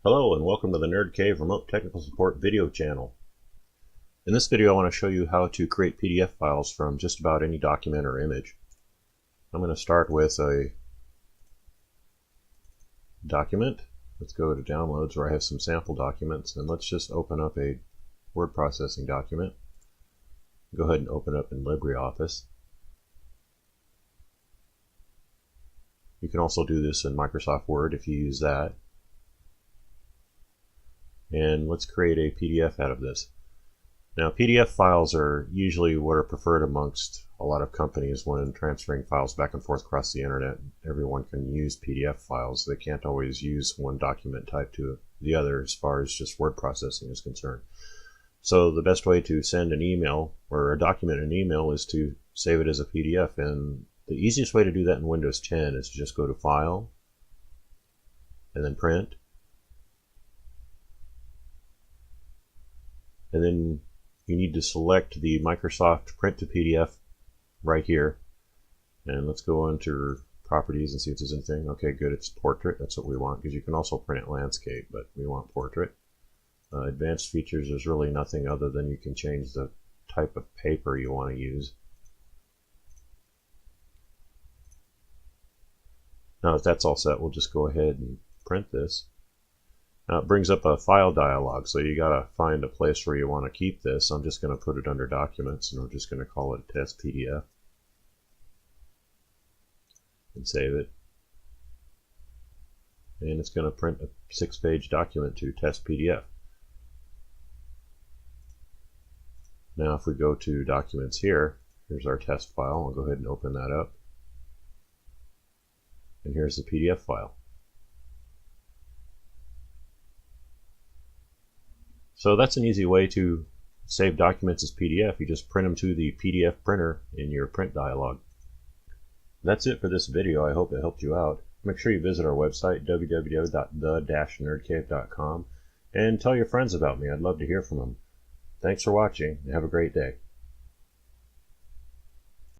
Hello and welcome to the Nerd Cave Remote Technical Support video channel. In this video I want to show you how to create PDF files from just about any document or image. I'm going to start with a document. Let's go to downloads where I have some sample documents, and let's just open up a word processing document. Go ahead and open up in LibreOffice. You can also do this in Microsoft Word if you use that. And let's create a PDF out of this. Now, PDF files are usually what are preferred amongst a lot of companies when transferring files back and forth across the internet. Everyone can use PDF files. They can't always use one document type to the other as far as just word processing is concerned. So the best way to send an email or a document in an email is to save it as a PDF. And the easiest way to do that in Windows 10 is to just go to File and then Print. And then you need to select the Microsoft Print to PDF right here. And let's go into Properties and see if there's anything. Okay, good, it's Portrait. That's what we want, because you can also print it Landscape, but we want Portrait. Advanced features, there's really nothing other than you can change the type of paper you want to use. Now that that's all set, we'll just go ahead and print this. Now it brings up a file dialog, so you gotta find a place where you want to keep this. I'm just going to put it under Documents, and we're just going to call it Test PDF and save it. And it's going to print a 6-page document to Test PDF. Now if we go to Documents here, here's our test file. I'll go ahead and open that up. And here's the PDF file. So that's an easy way to save documents as PDF. You just print them to the PDF printer in your print dialog. That's it for this video. I hope it helped you out. Make sure you visit our website, www.the-nerdcave.com, and tell your friends about me. I'd love to hear from them. Thanks for watching, and have a great day.